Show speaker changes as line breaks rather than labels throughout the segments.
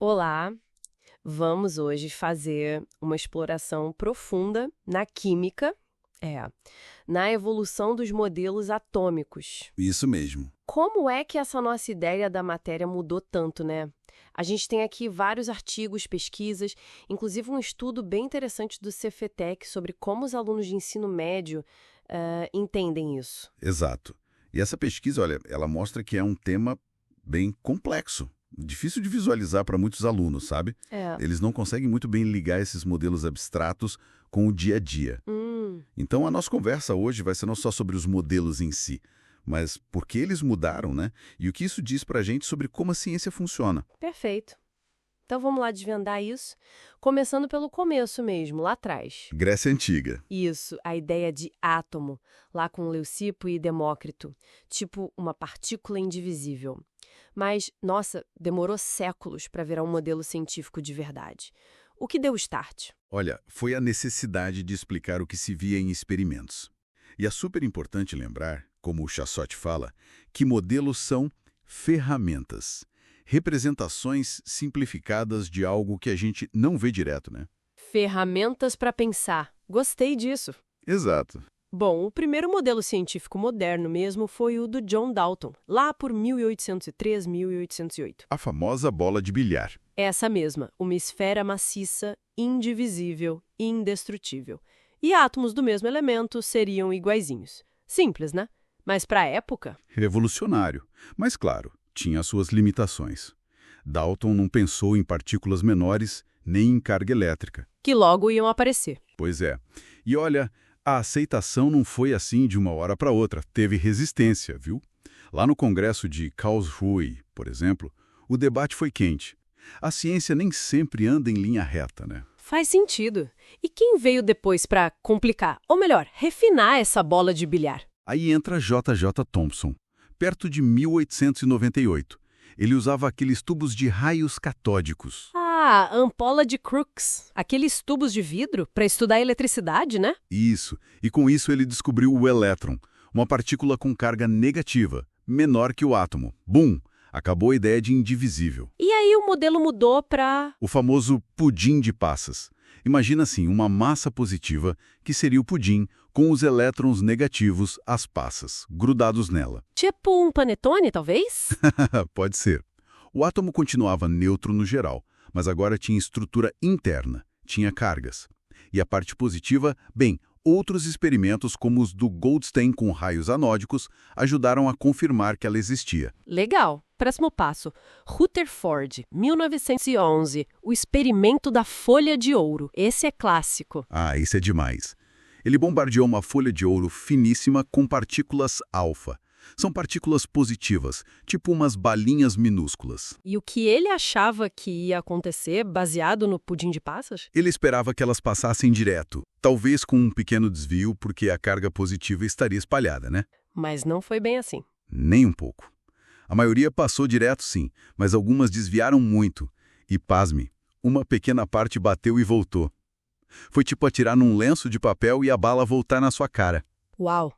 Olá, vamos hoje fazer uma exploração profunda na química, na evolução dos modelos atômicos.
Isso mesmo.
Como é que essa nossa ideia da matéria mudou tanto, né? A gente tem aqui vários artigos, pesquisas, inclusive um estudo bem interessante do Cefetec sobre como os alunos de ensino médio entendem isso.
Exato. E essa pesquisa, olha, ela mostra que é um tema bem complexo, difícil de visualizar para muitos alunos, sabe?
É.
Eles não conseguem muito bem ligar esses modelos abstratos com o dia a dia. Então, a nossa conversa hoje vai ser não só sobre os modelos em si, mas por que eles mudaram, né? E o que isso diz para a gente sobre como a ciência funciona.
Perfeito. Então vamos lá desvendar isso, começando pelo começo mesmo, lá atrás.
Grécia Antiga.
Isso, a ideia de átomo, lá com Leucipo e Demócrito, tipo uma partícula indivisível. Mas, nossa, demorou séculos para virar um modelo científico de verdade. O que deu o start?
Olha, foi a necessidade de explicar o que se via em experimentos. E é super importante lembrar, como o Chassotti fala, que modelos são ferramentas, representações simplificadas de algo que a gente não vê direto, né?
Ferramentas para pensar. Gostei disso.
Exato.
Bom, o primeiro modelo científico moderno mesmo foi o do John Dalton, lá por 1803, 1808.
A famosa bola de bilhar.
Essa mesma, uma esfera maciça, indivisível e indestrutível. E átomos do mesmo elemento seriam iguaizinhos. Simples, né? Mas para a época...
Revolucionário. Mas, claro, tinha suas limitações. Dalton não pensou em partículas menores nem em carga elétrica.
que logo iam aparecer.
Pois é. E olha, a aceitação não foi assim de uma hora para outra. Teve resistência, viu? Lá no Congresso de Karlsruhe, por exemplo, o debate foi quente. A ciência nem sempre anda em linha reta, né?
Faz sentido. E quem veio depois para complicar, ou melhor, refinar essa bola de bilhar?
Aí entra J. J. Thomson, perto de 1898. Ele usava aqueles tubos de raios catódicos.
Ah, ampola de Crookes. Aqueles tubos de vidro para estudar a eletricidade, né?
Isso. E com isso ele descobriu o elétron, uma partícula com carga negativa, menor que o átomo. Bum! Acabou a ideia de indivisível.
E aí o modelo mudou para...
O famoso pudim de passas. Imagina assim, uma massa positiva, que seria o pudim, com os elétrons negativos, as passas, grudados nela.
tipo um panetone, talvez?
Pode ser. O átomo continuava neutro no geral, mas agora tinha estrutura interna, tinha cargas. E a parte positiva, bem, outros experimentos como os do Goldstein com raios anódicos ajudaram a confirmar que ela existia.
Legal. Próximo passo. Rutherford, 1911. O experimento da folha de ouro. Esse é clássico.
Ah, isso é demais. Ele bombardeou uma folha de ouro finíssima com partículas alfa. São partículas positivas, tipo umas balinhas minúsculas.
E o que ele achava que ia acontecer, baseado no pudim de passas?
Ele esperava que elas passassem direto, talvez com um pequeno desvio, porque a carga positiva estaria espalhada, né?
Mas não foi bem assim.
Nem um pouco. A maioria passou direto, sim, mas algumas desviaram muito. E, pasme, uma pequena parte bateu e voltou. Foi tipo atirar num lenço de papel e a bala voltar na sua cara.
Uau!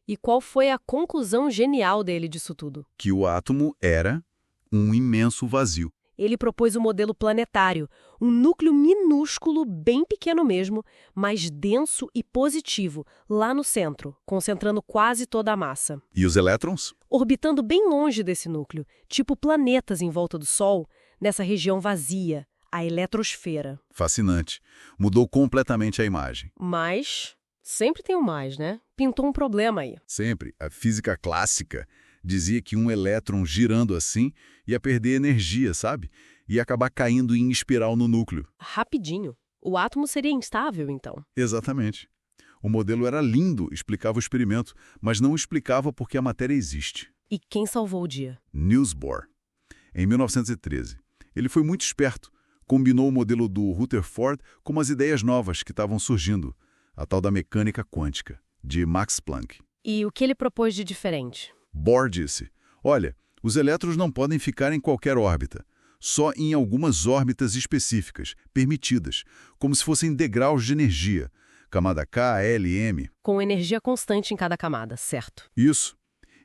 E qual foi a conclusão genial dele disso tudo?
Que o átomo era um imenso vazio.
Ele propôs o modelo planetário, um núcleo minúsculo, bem pequeno mesmo, mas denso e positivo, lá no centro, concentrando quase toda a massa.
E os elétrons?
Orbitando bem longe desse núcleo, tipo planetas em volta do Sol, nessa região vazia, a eletrosfera.
Fascinante. Mudou completamente a imagem.
Mas sempre tem o mais, né? Pintou um problema aí.
Sempre. A física clássica dizia que um elétron girando assim ia perder energia, sabe? Ia acabar caindo em espiral no núcleo.
Rapidinho. O átomo seria instável, então.
Exatamente. O modelo era lindo, explicava o experimento, mas não explicava por que a matéria existe.
E quem salvou o dia?
Niels Bohr, em 1913. Ele foi muito esperto. Combinou o modelo do Rutherford com as ideias novas que estavam surgindo, a tal da mecânica quântica, de Max Planck.
E o que ele propôs de diferente?
Bohr disse, olha, os elétrons não podem ficar em qualquer órbita, só em algumas órbitas específicas, permitidas, como se fossem degraus de energia, camada K, L, M.
Com energia constante em cada camada, certo?
Isso.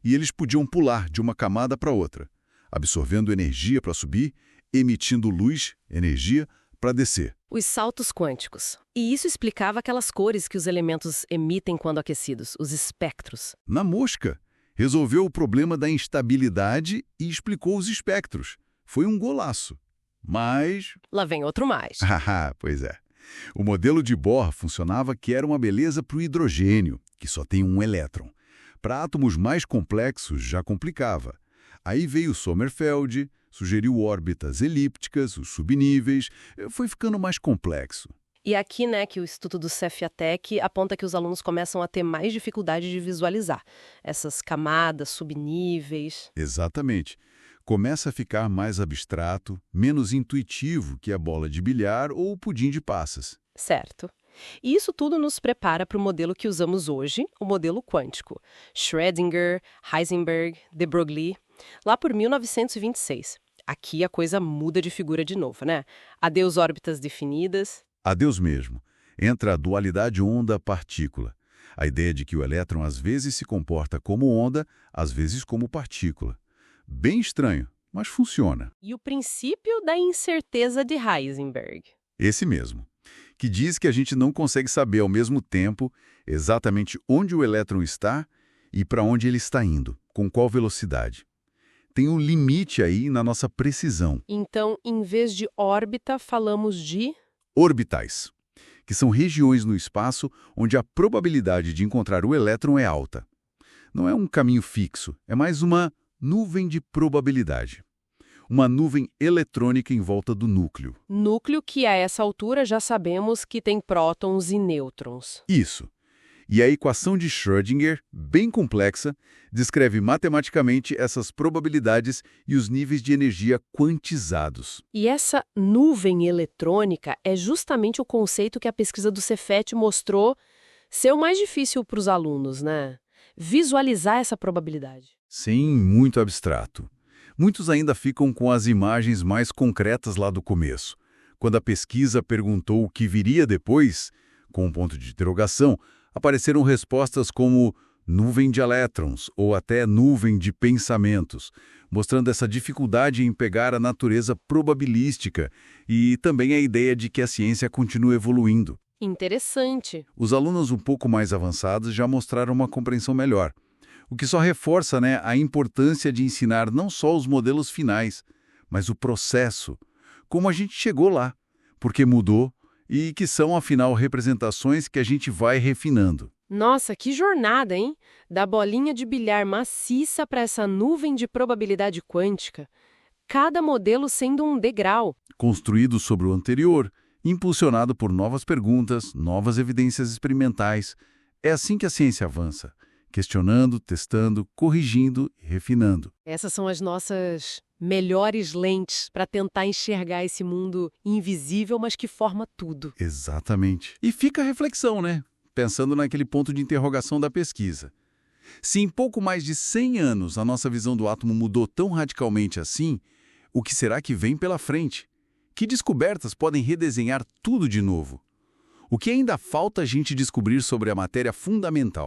E eles podiam pular de uma camada para outra, absorvendo energia para subir emitindo luz, energia, para descer.
Os saltos quânticos. E isso explicava aquelas cores que os elementos emitem quando aquecidos, os espectros.
Na mosca, resolveu o problema da instabilidade e explicou os espectros. Foi um golaço. Mas...
Lá vem outro mais.
Haha, pois é. O modelo de Bohr funcionava que era uma beleza para o hidrogênio, que só tem um elétron. Para átomos mais complexos já complicava. Aí veio Sommerfeld, sugeriu órbitas elípticas, os subníveis, foi ficando mais complexo.
E aqui, né, que o Instituto do Cefiatec aponta que os alunos começam a ter mais dificuldade de visualizar essas camadas, subníveis.
Exatamente. Começa a ficar mais abstrato, menos intuitivo que a bola de bilhar ou o pudim de passas.
Certo. E isso tudo nos prepara para o modelo que usamos hoje, o modelo quântico. Schrödinger, Heisenberg, de Broglie, lá por 1926. Aqui a coisa muda de figura de novo, né? Adeus órbitas definidas.
Adeus mesmo. Entra a dualidade onda-partícula. A ideia de que o elétron às vezes se comporta como onda, às vezes como partícula. Bem estranho, mas funciona.
E o princípio da incerteza de Heisenberg.
Esse mesmo, que diz que a gente não consegue saber ao mesmo tempo exatamente onde o elétron está e para onde ele está indo, com qual velocidade. Tem um limite aí na nossa precisão.
Então, em vez de órbita, falamos de...
Orbitais, que são regiões no espaço onde a probabilidade de encontrar o elétron é alta. Não é um caminho fixo, é mais uma nuvem de probabilidade. Uma nuvem eletrônica em volta do núcleo.
Núcleo que, a essa altura, já sabemos que tem prótons e nêutrons.
Isso. E a equação de Schrödinger, bem complexa, descreve matematicamente essas probabilidades e os níveis de energia quantizados.
E essa nuvem eletrônica é justamente o conceito que a pesquisa do Cefet mostrou ser o mais difícil para os alunos, né? Visualizar essa probabilidade.
Sim, muito abstrato. Muitos ainda ficam com as imagens mais concretas lá do começo. Quando a pesquisa perguntou o que viria depois, com um ponto de interrogação, apareceram respostas como nuvem de elétrons ou até nuvem de pensamentos, mostrando essa dificuldade em pegar a natureza probabilística e também a ideia de que a ciência continua evoluindo.
Interessante.
Os alunos um pouco mais avançados já mostraram uma compreensão melhor, o que só reforça, a importância de ensinar não só os modelos finais, mas o processo, como a gente chegou lá, porque mudou e que são, afinal, representações que a gente vai refinando.
Nossa, que jornada, hein? Da bolinha de bilhar maciça para essa nuvem de probabilidade quântica. Cada modelo sendo um degrau.
Construído sobre o anterior, impulsionado por novas perguntas, novas evidências experimentais. É assim que a ciência avança, questionando, testando, corrigindo e refinando.
Essas são as nossas melhores lentes para tentar enxergar esse mundo invisível, mas que forma tudo.
Exatamente. E fica a reflexão, Pensando naquele ponto de interrogação da pesquisa. Se em pouco mais de 100 anos a nossa visão do átomo mudou tão radicalmente assim, o que será que vem pela frente? Que descobertas podem redesenhar tudo de novo? O que ainda falta a gente descobrir sobre a matéria fundamental?